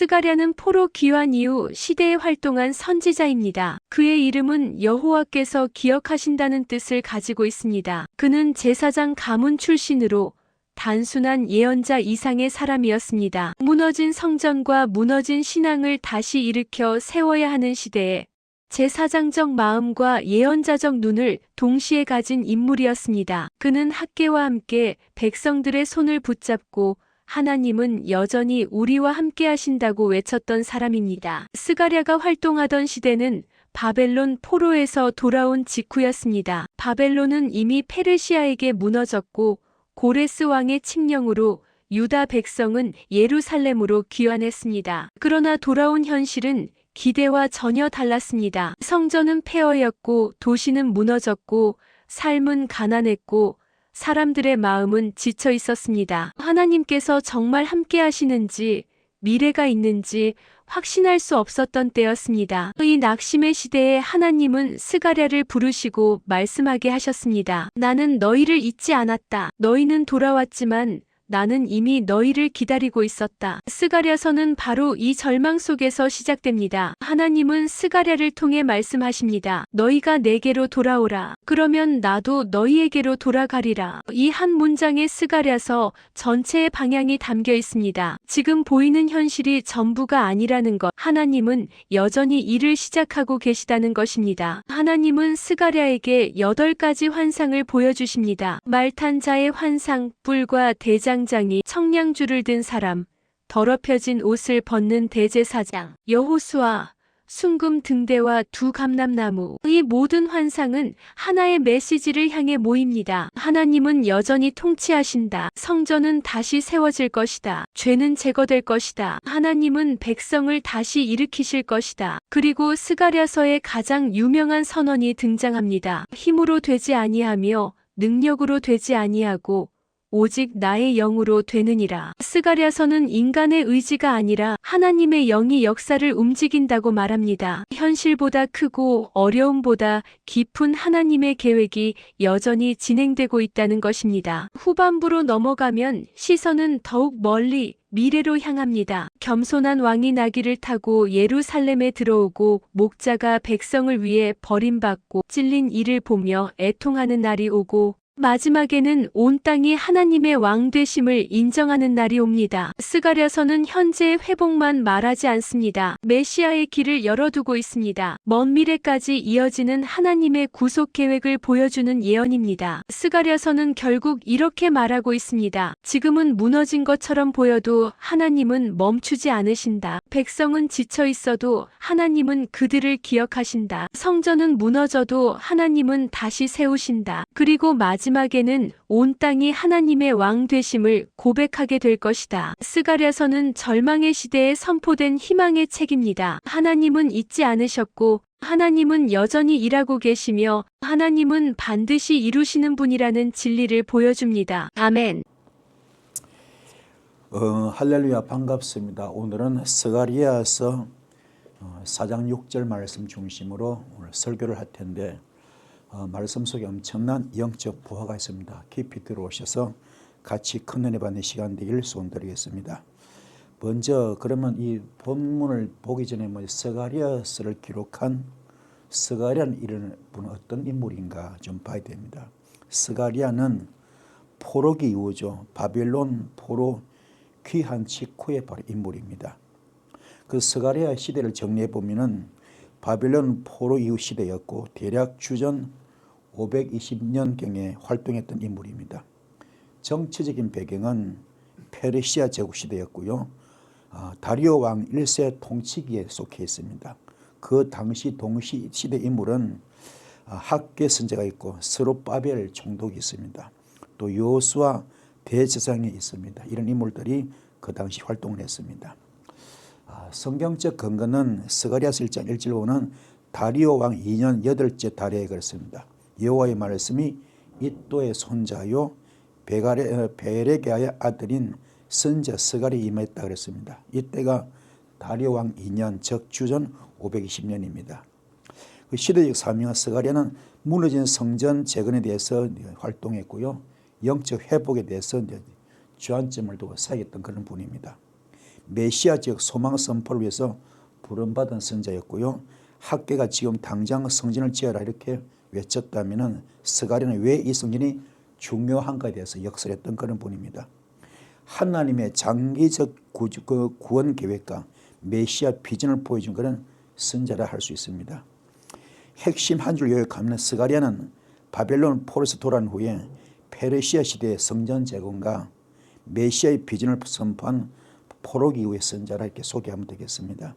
스가랴는 포로 귀환 이후 시대에 활동한 선지자입니다. 그의 이름은 여호와께서 기억하신다는 뜻을 가지고 있습니다. 그는 제사장 가문 출신으로 단순한 예언자 이상의 사람이었습니다. 무너진 성전과 무너진 신앙을 다시 일으켜 세워야 하는 시대에 제사장적 마음과 예언자적 눈을 동시에 가진 인물이었습니다. 그는 학개와 함께 백성들의 손을 붙잡고 하나님은 여전히 우리와 함께 하신다고 외쳤던 사람입니다. 스가랴가 활동하던 시대는 바벨론 포로에서 돌아온 직후였습니다. 바벨론은 이미 페르시아에게 무너졌고 고레스 왕의 칙령으로 유다 백성은 예루살렘으로 귀환했습니다. 그러나 돌아온 현실은 기대와 전혀 달랐습니다. 성전은 폐허였고 도시는 무너졌고 삶은 가난했고 사람들의 마음은 지쳐 있었습니다. 하나님께서 정말 함께 하시는지 미래가 있는지 확신할 수 없었던 때였습니다. 이 낙심의 시대에 하나님은 스가랴를 부르시고 말씀하게 하셨습니다. 나는 너희를 잊지 않았다. 너희는 돌아왔지만 나는 이미 너희를 기다리고 있었다. 스가랴서는 바로 이 절망 속에서 시작됩니다. 하나님은 스가랴를 통해 말씀하십니다. 너희가 내게로 돌아오라. 그러면 나도 너희에게로 돌아가리라. 이 한 문장에 스가랴서 전체의 방향이 담겨 있습니다. 지금 보이는 현실이 전부가 아니라는 것. 하나님은 여전히 일을 시작하고 계시다는 것입니다. 하나님은 스가랴에게 8가지 환상을 보여주십니다. 말탄 자의 환상, 뿔과 대장 장이 청량줄을 든 사람, 더럽혀진 옷을 벗는 대제사장, 여호수아, 순금 등대와 두 감람나무. 이 모든 환상은 하나의 메시지를 향해 모입니다. 하나님은 여전히 통치하신다. 성전은 다시 세워질 것이다. 죄는 제거될 것이다. 하나님은 백성을 다시 일으키실 것이다. 그리고 스가랴서의 가장 유명한 선언이 등장합니다. 힘으로 되지 아니하며 능력으로 되지 아니하고 오직 나의 영으로 되느니라. 스가랴서는 인간의 의지가 아니라 하나님의 영이 역사를 움직인다고 말합니다. 현실보다 크고 어려움보다 깊은 하나님의 계획이 여전히 진행되고 있다는 것입니다. 후반부로 넘어가면 시선은 더욱 멀리 미래로 향합니다. 겸손한 왕이 나귀를 타고 예루살렘에 들어오고 목자가 백성을 위해 버림받고 찔린 이를 보며 애통하는 날이 오고 마지막에는 온 땅이 하나님의 왕 되심을 인정하는 날이 옵니다. 스가랴서는 현재의 회복만 말하지 않습니다. 메시아의 길을 열어두고 있습니다. 먼 미래까지 이어지는 하나님의 구속 계획을 보여주는 예언입니다. 스가랴서는 결국 이렇게 말하고 있습니다. 지금은 무너진 것처럼 보여도 하나님은 멈추지 않으신다. 백성은 지쳐 있어도 하나님은 그들을 기억하신다. 성전은 무너져도 하나님은 다시 세우신다. 그리고 마지막에는 온 땅이 하나님의 왕 되심을 고백하게 될 것이다. 스가랴서는 절망의 시대에 선포된 희망의 책입니다. 하나님은 잊지 않으셨고 하나님은 여전히 일하고 계시며 하나님은 반드시 이루시는 분이라는 진리를 보여줍니다. 아멘. 할렐루야, 반갑습니다. 오늘은 스가랴서 4장 6절 말씀 중심으로 오늘 설교를 할 텐데 말씀 속에 엄청난 영적 보화가 있습니다. 깊이 들어오셔서 같이 큰 은혜 받는 시간 되기를 소원드리겠습니다. 먼저 그러면 이 본문을 보기 전에 스가랴서를 기록한 스가랴는 이런 분은 어떤 인물인가 좀 봐야 됩니다. 스가랴는 포로기 이후죠. 바벨론 포로 귀한 직후의 바로 인물입니다. 그 스가랴 시대를 정리해 보면은 바벨론 포로 이후 시대였고 대략 주전 520년경에 활동했던 인물입니다. 정치적인 배경은 페르시아 제국 시대였고요. 다리오 왕 1세 통치기에 속해 있습니다. 그 당시 동시 시대 인물은 학개 선지자가 있고 스룹바벨 총독이 있습니다. 또 여호수아 대제사장이 있습니다. 이런 인물들이 그 당시 활동을 했습니다. 성경적 근거는 스가랴서 1장 1절 보면 다리오 왕 2년 8째 달에 그랬습니다. 여호와의 말씀이 이또의 손자요 베레게아의 아들인 선자 스가랴에 임했다 그랬습니다. 이때가 다리오 왕 2년 즉 주전 520년입니다. 그 시대적 사명은 스가랴는 무너진 성전 재건에 대해서 활동했고요. 영적 회복에 대해서 주안점을 두고 사역했던 그런 분입니다. 메시아적 소망 선포를 위해서 부름받은 선자였고요. 학계가 지금 당장 성전을 지어라 이렇게 외쳤다면 스가랴는 왜 이 성전이 중요한가에 대해서 역설했던 그런 분입니다. 하나님의 장기적 구원 계획과 메시아 비전을 보여준 그런 선자라 할 수 있습니다. 핵심 한 줄 요약하면 스가랴는 바벨론 포로에서 돌아온 후에 페르시아 시대의 성전 재건과 메시아의 비전을 선포한 포로기 이후의 선자라 이렇게 소개하면 되겠습니다.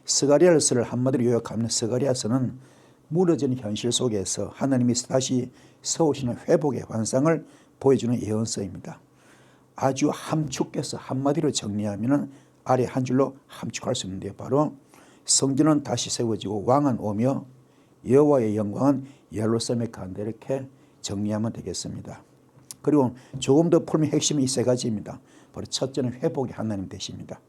스가랴서를 한마디로 요약하면 스가랴서는 무너진 현실 속에서 하나님이 다시 세우시는 회복의 환상을 보여주는 예언서입니다. 아주 함축해서 한마디로 정리하면 아래 한 줄로 함축할 수 있는데 바로 성전은 다시 세워지고 왕은 오며 여호와의 영광은 예루살렘에 간다 이렇게 정리하면 되겠습니다. 그리고 조금 더 풀면 핵심이 이 세 가지입니다. 바로 첫째는 회복의 하나님 되십니다.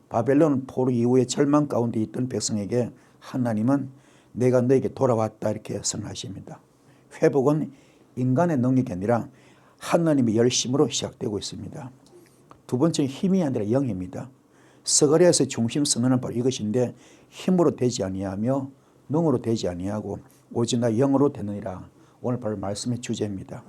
바벨론 포로 이후에 절망 가운데 있던 백성에게 하나님은 내가 너에게 돌아왔다 이렇게 선언하십니다. 회복은 인간의 능력이 아니라 하나님의 열심으로 시작되고 있습니다. 두 번째는 힘이 아니라 영입니다. 스가랴에서 중심 선언은 바로 이것인데 힘으로 되지 아니하며 능으로 되지 아니하고 오직 나 영으로 되느니라. 오늘 바로 말씀의 주제입니다.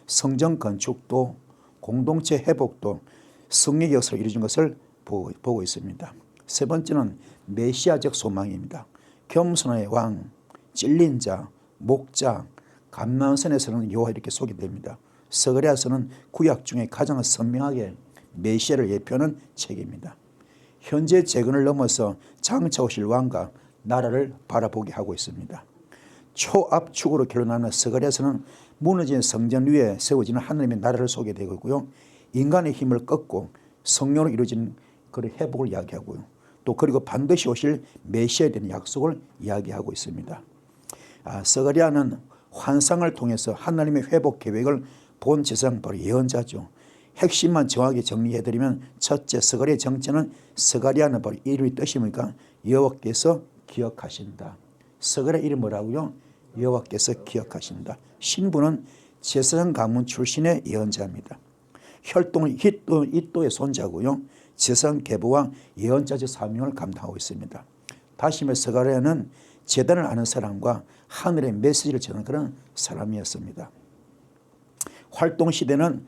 성전 건축도 공동체 회복도 성령의 역사를 이루어진 것을 보고 있습니다. 세 번째는 메시아적 소망입니다. 겸손의 왕, 찔린 자, 목자, 감난선에서는 여호와 이렇게 소개됩니다. 스가랴서는 구약 중에 가장 선명하게 메시아를 예표하는 책입니다. 현재 재건을 넘어서 장차 오실 왕과 나라를 바라보게 하고 있습니다. 초압축으로 결론하는 스가랴서는 무너진 성전 위에 세워지는 하나님의 나라를 소개되고 있고요. 인간의 힘을 꺾고 성령으로 이루어진 그런 회복을 이야기하고요. 또 그리고 반드시 오실 메시아에 대한 약속을 이야기하고 있습니다. 스가랴는 환상을 통해서 하나님의 회복 계획을 본 제사장 바로 예언자죠. 핵심만 정확히 정리해드리면 첫째 스가랴의 정체는 스가랴는 바로 이름의 뜻이 뭡니까? 여호와께서 기억하신다. 스가랴 이름 뭐라고요? 여호와께서 기억하신다. 신부는 제사장 가문 출신의 예언자입니다. 혈통은 이또의 손자고요. 제사장 계보와 예언자적 사명을 감당하고 있습니다. 다시 말해 스가랴는 제단을 아는 사람과 하늘의 메시지를 전하는 그런 사람이었습니다. 활동 시대는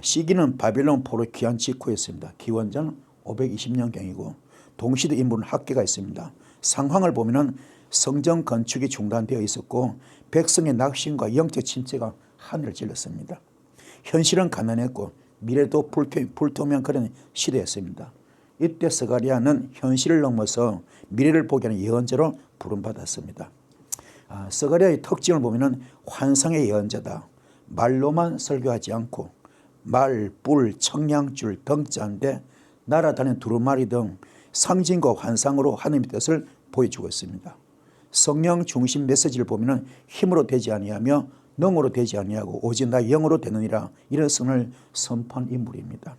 시기는 바벨론 포로 귀환 직후였습니다. 기원전 520년경이고 동시대 인물은 학계가 있습니다. 상황을 보면은 성전 건축이 중단되어 있었고 백성의 낙심과 영적 침체가 하늘을 찔렀습니다. 현실은 가난했고 미래도 불투명한 그런 시대였습니다. 이때 스가랴는 현실을 넘어서 미래를 보게 하는 예언자로 부름받았습니다. 스가랴의 특징을 보면 환상의 예언자다. 말로만 설교하지 않고 말, 뿔, 청량줄, 덩자인데 날아다니는 두루마리 등 상징과 환상으로 하나님의 뜻을 보여주고 있습니다. 성령 중심 메시지를 보면 힘으로 되지 아니하며 능으로 되지 아니하고 오직 나 영으로 되느니라 이런 선을 선포한 인물입니다.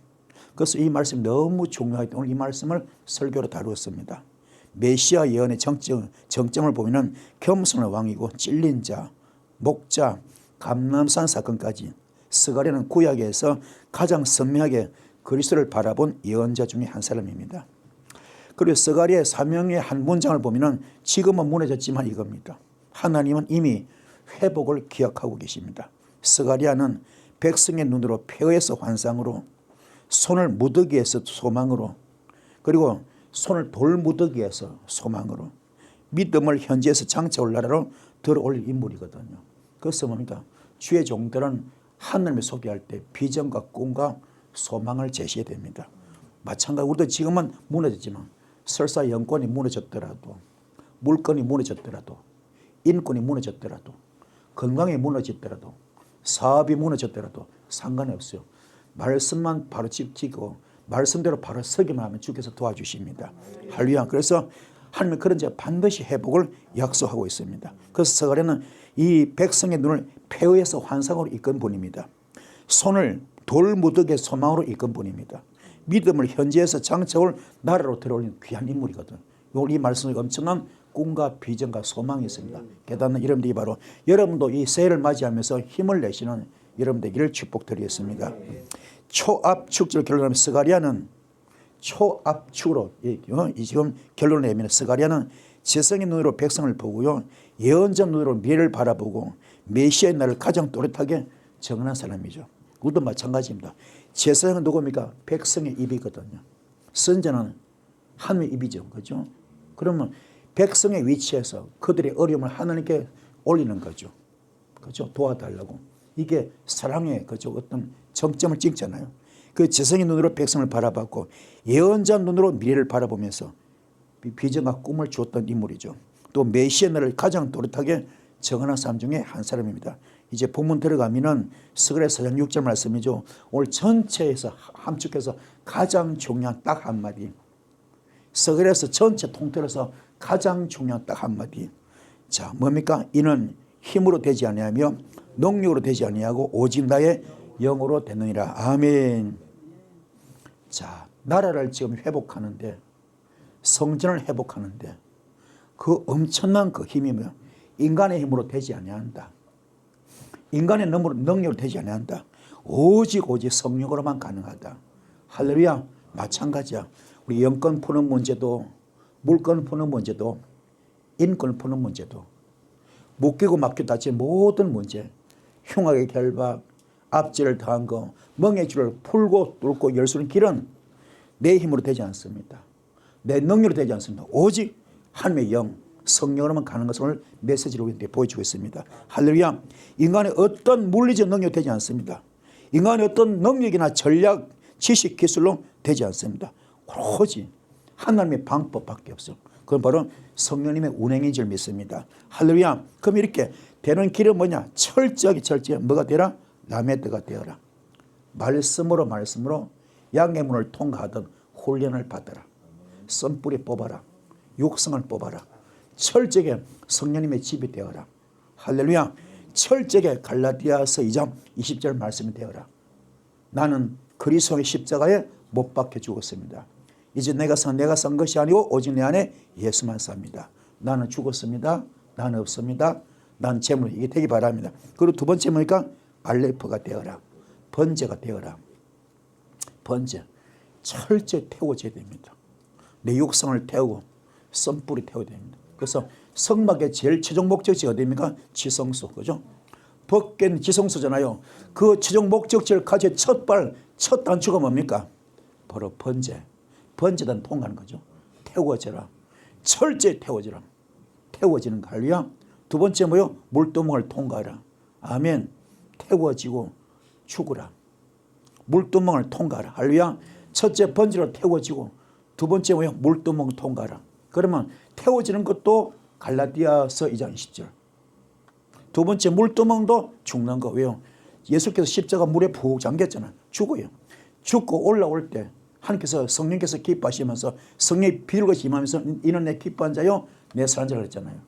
그래서 이 말씀이 너무 중요하기 때문에 오늘 이 말씀을 설교로 다루었습니다. 메시아 예언의 정점을 보면 겸손한 왕이고 찔린 자, 목자, 감람산 사건까지 스가랴는 구약에서 가장 선명하게 그리스도를 바라본 예언자 중에 한 사람입니다. 그리고 스가랴의 사명의 한 문장을 보면 지금은 무너졌지만 이겁니다. 하나님은 이미 회복을 기억하고 계십니다. 스가랴는 백성의 눈으로 폐허에서 환상으로 손을 무더기에서 소망으로 그리고 손을 돌무더기에서 소망으로 믿음을 현지에서 장차올 나라로 들어올릴 인물이거든요. 그래서 뭡니까? 주의 종들은 하나님을 소개할 때 비전과 꿈과 소망을 제시해야 됩니다. 마찬가지로 우리도 지금은 무너졌지만 설사 영권이 무너졌더라도 물건이 무너졌더라도 인권이 무너졌더라도 건강이 무너졌더라도 사업이 무너졌더라도 상관이 없어요. 말씀만 바로 지키고 말씀대로 바로 서기만 하면 주께서 도와주십니다. 할렐루야. 그래서 하나님은 그런 자 반드시 회복을 약속하고 있습니다. 그래서 스가랴는 이 백성의 눈을 폐허에서 환상으로 이끈 분입니다. 손을 돌무더기의 소망으로 이끈 분입니다. 믿음을 현지에서 장차올 나라로 들어올린 귀한 인물이거든. 오늘 이 말씀에 엄청난 꿈과 비전과 소망이 있습니다. 깨닫는 여러분들이 바로 여러분도 이 새해를 맞이하면서 힘을 내시는 여러분 되기를 축복드리겠습니다. 초압 축제를 결론하면 스가랴는 초압축으로 이 지금 결론을 내면 스가랴는 지성의 눈으로 백성을 보고요, 예언자 눈으로 미래를 바라보고 메시아의 날을 가장 또렷하게 정언한 사람이죠. 우리도 마찬가지입니다. 제사장은 누굽니까? 백성의 입이거든요. 선자는 하나님의 입이죠. 그죠? 그러면 백성의 위치에서 그들의 어려움을 하나님께 올리는 거죠. 그죠? 도와달라고. 이게 사랑의 그죠? 어떤 정점을 찍잖아요. 그 지성의 눈으로 백성을 바라봤고 예언자 눈으로 미래를 바라보면서 비전과 꿈을 주었던 인물이죠. 또 메시아 날을 가장 또렷하게 정언한 사람 중에 한 사람입니다. 이제 본문 들어가면은 스가랴 4장 6절 말씀이죠. 오늘 전체에서 함축해서 가장 중요한 딱 한마디. 스가랴에서 전체 통틀어서 가장 중요한 딱 한마디. 자, 뭡니까? 이는 힘으로 되지 아니하며 능력으로 되지 아니하고 오직 나의 영으로 되느니라. 아멘. 자, 나라를 지금 회복하는데, 성전을 회복하는데 그 엄청난 그 힘이 뭐야? 인간의 힘으로 되지 아니한다. 인간의 능력으로 되지 아니한다. 오직 성령으로만 가능하다. 할렐루야. 마찬가지야. 우리 영권 푸는 문제도, 물건 푸는 문제도, 인권 푸는 문제도, 묶이고 막히고 다친 모든 문제, 흉악의 결박, 압제를 당한 거, 멍해줄을 풀고 뚫고 열 수 있는 길은 내 힘으로 되지 않습니다. 내 능력으로 되지 않습니다. 오직 하나님의 영, 성령으로만 가는 것을 오늘 메시지로 우리한테 보여주고 있습니다. 할렐루야. 인간의 어떤 물리적 능력이 되지 않습니다. 인간의 어떤 능력이나 전략, 지식, 기술로 되지 않습니다. 오로지 하나님의 방법밖에 없어. 그건 바로 성령님의 운행인 줄 믿습니다. 할렐루야. 그럼 이렇게 되는 길은 뭐냐? 철저하게 뭐가 되라? 라메드가 되어라. 말씀으로 양의 문을 통과하던 훈련을 받아라. 썬뿌리 뽑아라. 육성을 뽑아라. 철저하게 성령님의 집이 되어라. 할렐루야. 철저하게 갈라디아서 2장 20절 말씀이 되어라. 나는 그리스도의 십자가에 못 박혀 죽었습니다. 이제 내가 산 것이 아니고 오직 내 안에 예수만 삽니다. 나는 죽었습니다. 나는 없습니다. 난 재물, 이게 되기 바랍니다. 그리고 두 번째 뭐니까? 알레프가 되어라. 번제가 되어라. 번제. 철저히 태워져야 됩니다. 내 육성을 태우고 썬뿌리 태워야 됩니다. 그래서 성막의 제일 최종 목적지 어디입니까? 지성소. 그죠? 벗긴 지성소잖아요. 그 최종 목적지를 가진 첫 단추가 뭡니까? 바로 번제. 번제단 통하는 거죠. 태워져라. 철저히 태워져라. 태워지는 거. 할렐루야. 두 번째 뭐요? 물두멍을 통과하라. 아멘. 태워지고 죽으라. 물두멍을 통과하라. 할렐루야. 첫째 번제로 태워지고 두 번째 뭐요? 물두멍을 통과하라. 그러면 태워지는 것도 갈라디아서 2장 20절. 두 번째 물두멍도 죽는 거. 왜요? 예수께서 십자가 물에 푹 잠겼잖아요. 죽어요. 죽고 올라올 때 하나님께서 성령께서 기뻐하시면서 성령의 비둘기같이 임하면서 이는 내 기뻐한 자요 내 사랑하는 자라 그랬잖아요.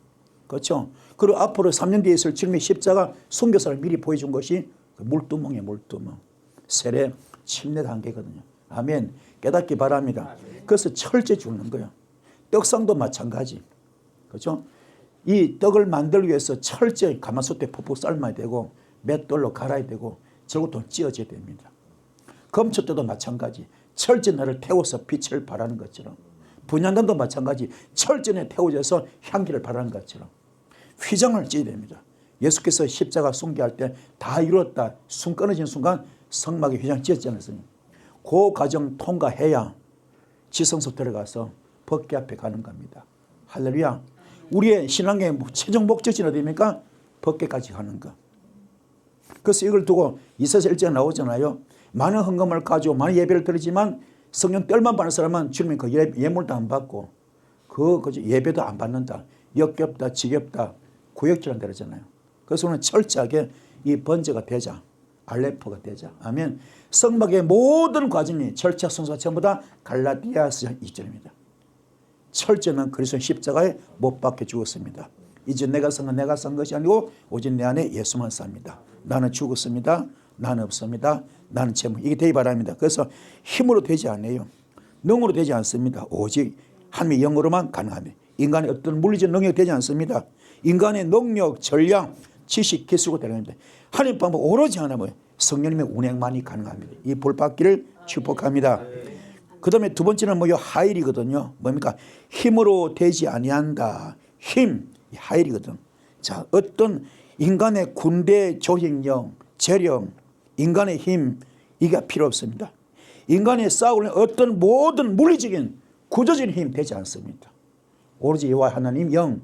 그렇죠? 그리고 앞으로 3년 뒤에 있을 주님의 십자가 순교사를 미리 보여준 것이 물두멍이에요. 물두멍. 세례 침례 단계거든요. 아멘. 깨닫기 바랍니다. 그래서 철저히 죽는 거예요. 떡상도 마찬가지. 그렇죠? 이 떡을 만들기 위해서 철저히 가마솥에 푹푹 삶아야 되고 맷돌로 갈아야 되고 저것도 찧어져야 됩니다. 검초대도 마찬가지. 철저히 나를 태워서 빛을 발하는 것처럼 분향단도 마찬가지. 철저히 태워져서 향기를 발하는 것처럼 휘장을 찌어야 됩니다. 예수께서 십자가 순교할 때 다 이루었다. 숨 끊어진 순간 성막에 휘장 찌었지 않았습니까? 그 과정 통과해야 지성소 들어가서 법궤 앞에 가는 겁니다. 할렐루야. 우리의 신앙의 최종 목적지는 어디입니까? 법궤까지 가는 거. 그래서 이걸 두고 이사야서 1장에 나오잖아요. 많은 헌금을 가지고 많은 예배를 드리지만 성령 뜰만 받는 사람은 주님이 그 예물도 안 받고 그 예배도 안 받는다. 역겹다, 지겹다, 구역질한다 그러잖아요. 그래서 오늘 철저하게 이 번제가 되자. 알레프가 되자. 아멘. 성막의 모든 과정이 절차 순서가 전부 다 갈라디아서 2절입니다. 철저는 그리스도의 십자가에 못 박혀 죽었습니다. 이제 내가 산 것이 아니고 오직 내 안에 예수만 삽니다. 나는 죽었습니다. 나는 없습니다. 나는 재물. 이게 되기 바랍니다. 그래서 힘으로 되지 않아요. 능으로 되지 않습니다. 오직 하나님의 영으로만 가능합니다. 인간의 어떤 물리적 능력이 되지 않습니다. 인간의 능력, 전략, 지식, 기술로 되는 겁니다. 하나님 방법 오로지 하나 뭐예요? 성령님의 운행만이 가능합니다. 이 볼받기를 축복합니다. 그 다음에 두 번째는 뭐요? 하일이거든요. 뭡니까? 힘으로 되지 아니한다. 힘, 하일이거든. 자, 어떤 인간의 군대 조직력, 재력, 인간의 힘, 이게 필요 없습니다. 인간이 싸우는 어떤 모든 물리적인 구조적인 힘 되지 않습니다. 오로지 여호와 하나님 영,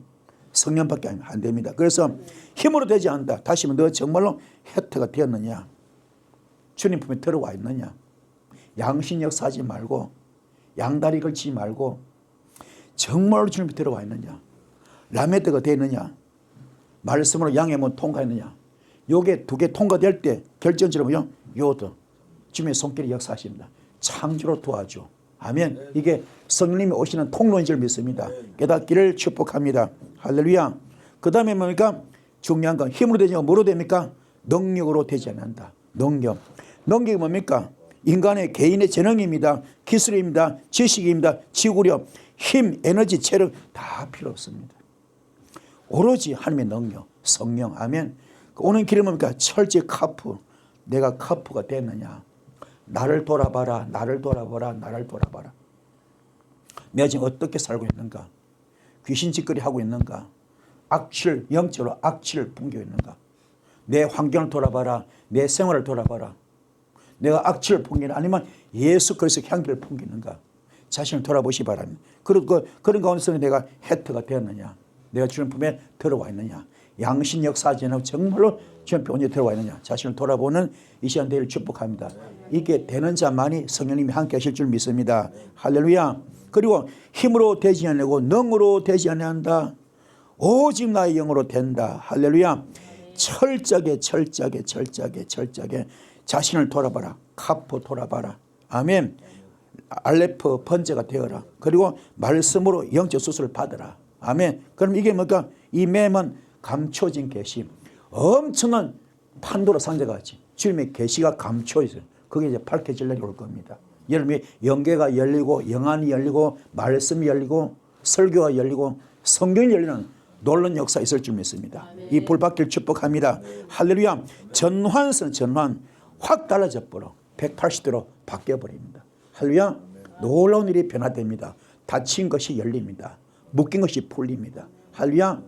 성령밖에 안 됩니다. 그래서 힘으로 되지 않는다. 다시 말하면 너 정말로 혜택가 되었느냐? 주님 품에 들어와 있느냐? 양심 역사하지 말고 양다리 걸치지 말고 정말로 주님 품에 들어와 있느냐? 라메드가 되느냐? 말씀으로 양의 문 통과했느냐? 요게 두 개 통과될 때 결정적으로요. 요도 주님의 손길이 역사하십니다. 창조로 도와줘. 아멘. 이게 성령님이 오시는 통로인 줄 믿습니다. 깨닫기를 축복합니다. 할렐루야. 그 다음에 뭡니까? 중요한 건 힘으로 되지 않고 뭐로 됩니까? 능력으로 되지 않는다. 능력. 능력이 뭡니까? 인간의 개인의 재능입니다. 기술입니다. 지식입니다. 지구력, 힘, 에너지, 체력 다 필요 없습니다. 오로지 하나님의 능력, 성령. 아멘. 오는 길은 뭡니까? 철저히 카프. 내가 카프가 됐느냐? 나를 돌아봐라. 나를 돌아봐라. 나를 돌아봐라. 내가 지금 어떻게 살고 있는가? 귀신 짓거리 하고 있는가? 악취를 영적으로 악취를 풍기고 있는가? 내 환경을 돌아봐라. 내 생활을 돌아봐라. 내가 악취를 풍기는 아니면 예수 그리스도의 향기를 풍기는가? 자신을 돌아보시 바랍니다. 그런 가운데서 내가 혜택가 되었느냐? 내가 주님 품에 들어와 있느냐? 양심 역사하지 않고 정말로 주님 품에 언제 들어와 있느냐? 자신을 돌아보는 이 시간 되기를 축복합니다. 이게 되는 자만이 성령님이 함께 하실 줄 믿습니다. 할렐루야. 그리고 힘으로 되지 않고 능으로 되지 않는다. 오직 나의 영으로 된다. 할렐루야. 철저하게 자신을 돌아봐라. 카포 돌아봐라. 아멘. 알레프 번제가 되어라. 그리고 말씀으로 영적 수술을 받으라. 아멘. 그럼 이게 뭔가 이 맴은 감춰진 계시. 엄청난 판도라 상자가 같이 주님의 계시가 감춰 있어요. 그게 이제 밝혀질 날이 올 겁니다. 여러분이 영계가 열리고 영안이 열리고 말씀이 열리고 설교가 열리고 성경이 열리는 놀라운 역사 있을 줄 믿습니다. 이 불받기를 축복합니다. 할렐루야. 전환선 전환 확 달라져 버려 180도로 바뀌어 버립니다. 할렐루야. 놀라운 일이 변화됩니다. 닫힌 것이 열립니다. 묶인 것이 풀립니다. 할렐루야.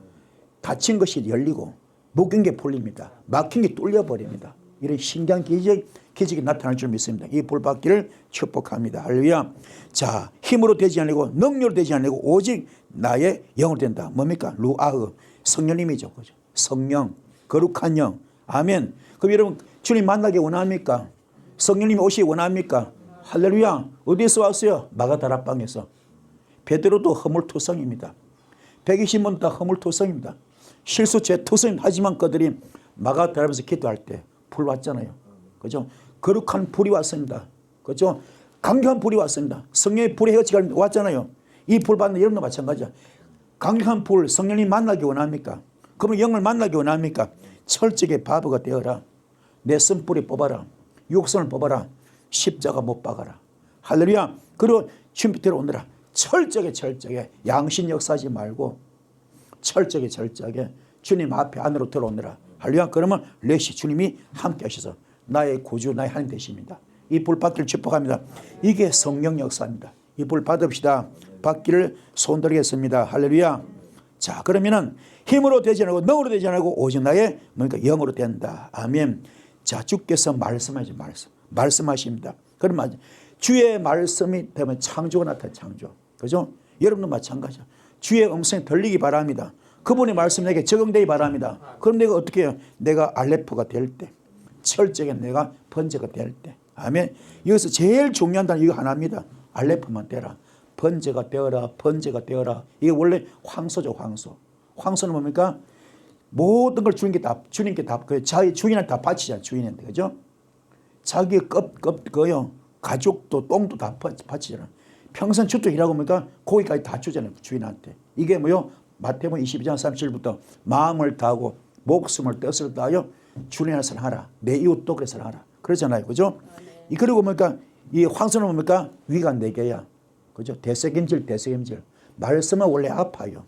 닫힌 것이 열리고 묶인 게 풀립니다. 막힌 게 뚫려 버립니다. 이런 신기한 기적이 나타날 줄 믿습니다. 이 불받기를 축복합니다. 할렐루야. 자, 힘으로 되지 않고 능력으로 되지 않고 오직 나의 영으로 된다. 뭡니까? 루아흐. 성령님이죠. 그죠? 성령, 거룩한 영. 아멘. 그럼 여러분 주님 만나기 원합니까? 성령님이 오시기 원합니까? 할렐루야. 어디서 왔어요? 마가다락방에서. 베드로도 허물투성입니다. 120명 다 허물투성입니다. 실수 죄투성 하지만 그들이 마가다락방에서 기도할 때 불 왔잖아요. 그죠? 거룩한 불이 왔습니다. 그죠? 강력한 불이 왔습니다. 성령의 불의 해가 왔잖아요. 이 불 받는 여러분도 마찬가지야. 강력한 불, 성령님 만나기 원합니까? 그러면 영을 만나기 원합니까? 철저하게 바보가 되어라. 내 쓴뿌리 뽑아라. 육선을 뽑아라. 십자가 못 박아라. 할렐루야. 그리고 주님 밑으로 오느라 철저하게 양심 역사하지 말고 철저하게 주님 앞에 안으로 들어오느라. 할렐루야. 그러면 레시 주님이 함께 하셔서 나의 구주 나의 하나님 되십니다. 이 불 받기를 축복합니다. 이게 성령 역사입니다. 이 불 받읍시다. 받기를 손들겠습니다. 할렐루야. 자, 그러면은 힘으로 되지 않고 능으로 되지 않고 오직 나의 뭔가 영으로 된다. 아멘. 자, 주께서 말씀하십니다. 그러면 주의 말씀이 되면 창조가 나타나. 창조. 그죠? 여러분도 마찬가지야. 주의 음성이 들리기 바랍니다. 그분의 말씀이 내게 적용되기 바랍니다. 그럼 내가 어떻게 해요? 내가 알레프가 될 때, 철저하게 내가 번제가 될 때. 아멘. 여기서 제일 중요한 단어 이거 하나입니다. 알레프만 되라. 번제가 되어라. 이게 원래 황소죠. 황소는 뭡니까? 모든 걸 주님께 다 자기 주인한테 다 바치잖아요. 주인한테. 그죠? 자기 그요. 가족도 똥도 다 바치잖아요. 평생 주택이라고 하니까 고기까지 다 주잖아요. 주인한테. 이게 뭐요? 마태복음 22장 37절부터 마음을 다하고 목숨을 뜻을 다하여 주님의 사랑 하라. 내 이웃도 그래서 하라. 그러잖아요. 그죠? 그리고 뭡니까? 이 황소는 뭡니까? 위가 4개야. 그죠? 대세김질. 말씀은 원래 아파요.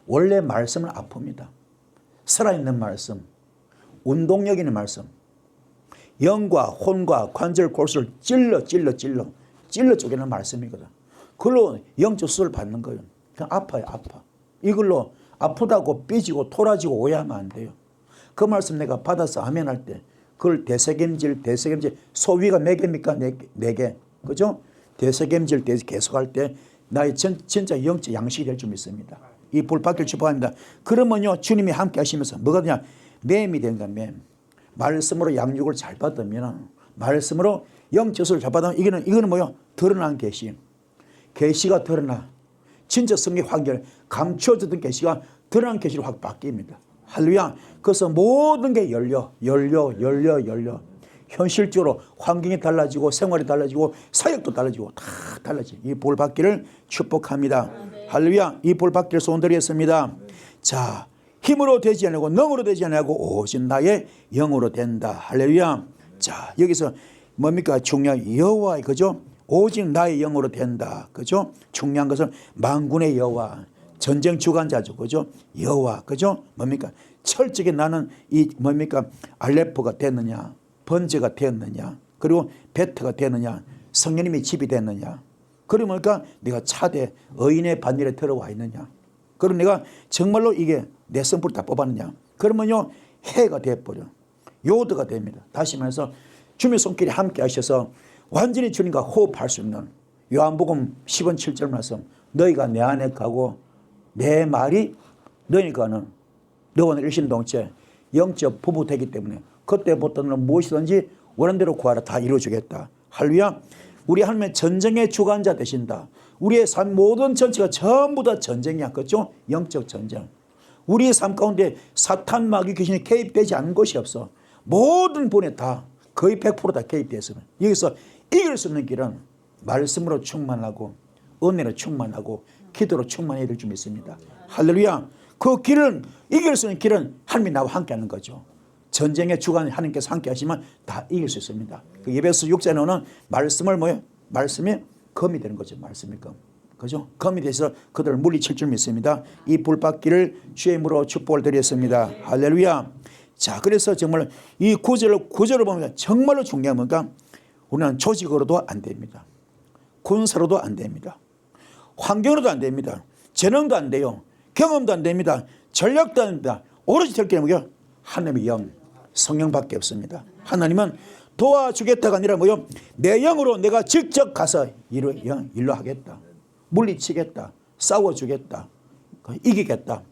원래 말씀은 아픕니다. 살아있는 말씀, 운동력 있는 말씀, 영과 혼과 관절 골수를 찔러 찔러 쪼개는 말씀이거든. 그걸로 영적 수술을 받는 거예요. 그냥 아파요, 아파. 이걸로 아프다고 삐지고 토라지고 오해하면 안 돼요. 그 말씀 내가 받아서 아멘 할 때 그걸 대세겜질 소위가 4개입니까? 4개. 그죠? 대세겜질 계속할 때 나의 진짜 영적 양식이 될 줄 믿습니다. 이 불바퀴를 축복합니다. 그러면요 주님이 함께 하시면서 뭐가 되냐? 맴이 된다. 맴. 말씀으로 양육을 잘 받으면 말씀으로 영적을 잘 받으면 이거는 뭐요? 드러난 계시. 계시가 드러나. 진짜 성경 확연 감추어졌던 계시가 드러난 계시로 확 바뀝니다. 할렐루야. 그래서 모든 게 열려. 현실적으로 환경이 달라지고 생활이 달라지고 사역도 달라지고 다 달라지. 이 볼 받기를 축복합니다. 할렐루야. 이 볼 받기를 소원드리겠습니다. 자, 힘으로 되지 않고 능으로 되지 않고 오직 나의 영으로 된다. 할렐루야. 자, 여기서 뭡니까? 중요한 여호와, 그죠? 오직 나의 영으로 된다. 그죠? 중요한 것은 만군의 여호와, 전쟁 주관자죠. 그죠? 여호와. 그죠? 뭡니까? 철저하게 나는 이 뭡니까? 알레포가 됐느냐? 번제가 되었느냐? 그리고 베트가 되느냐? 성령님이 집이 됐느냐? 그리고 뭡니까? 내가 차대 의인의 반열에 들어와 있느냐? 그럼 내가 정말로 이게 내 성품을 다 뽑았느냐? 그러면요 해가 되어버려. 요드가 됩니다. 다시 말해서 주님의 손길이 함께 하셔서 완전히 주님과 호흡할 수 있는 요한복음 10원 7절 말씀, 너희가 내 안에 가고 내 말이 너희가는 너와 내 일심동체 영적 부부 되기 때문에 그때부터는 무엇이든지 원하는 대로 구하라. 다 이루어주겠다. 할렐루야. 우리 하나님의 전쟁의 주관자 되신다. 우리의 삶 모든 전체가 전부 다 전쟁이야. 그렇죠? 영적 전쟁. 우리의 삶 가운데 사탄 마귀 귀신이 개입되지 않은 것이 없어. 모든 분에 다 거의 100% 다 개입되었으면 여기서 이길 수 있는 길은 말씀으로 충만하고 은혜로 충만하고 기도로 충만해야 될 줄 믿습니다. 할렐루야. 그 길은 이길 수 있는 길은 하나님이 나와 함께 하는 거죠. 전쟁의 주관 하나님께서 함께 하시면 다 이길 수 있습니다. 그 예배서 6장에 나오는 말씀을 말씀이 검이 되는 거죠. 말씀이 검. 그죠? 검이 돼서 그들을 물리칠 줄 믿습니다. 이 불받기를 주의 이름으로 축복을 드렸습니다. 할렐루야. 자, 그래서 정말 이 구절을 보면 정말로 중요한 뭔가 우리는 조직으로도 안 됩니다. 군사로도 안 됩니다. 환경으로도 안 됩니다. 재능도 안 돼요. 경험도 안 됩니다. 전략도 안 됩니다. 오로지 될 게 뭐예요? 하나님의 영, 성령밖에 없습니다. 하나님은 도와주겠다가 아니라 뭐요? 내 영으로 내가 직접 가서 일로 하겠다. 물리치겠다. 싸워주겠다. 이기겠다.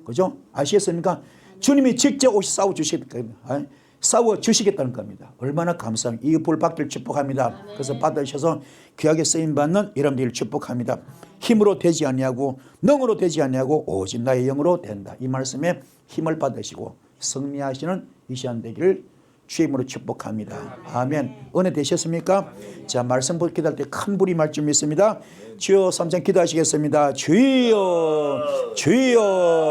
그죠? 아시겠습니까? 주님이 직접 오시 싸워주시겠다는 겁니다. 얼마나 감사합니다. 이 불받기를 축복합니다. 그래서 받으셔서 귀하게 쓰임받는 여러분들을 축복합니다. 힘으로 되지 아니하고 능으로 되지 아니하고 오직 나의 영으로 된다. 이 말씀에 힘을 받으시고 승리하시는 이 시간 되기를 주의 이름으로 축복합니다. 아멘. 은혜 되셨습니까? 자, 말씀 기도할 때 큰 불이 말 줄 믿습니다. 주여 3장 기도하시겠습니다. 주여 주여.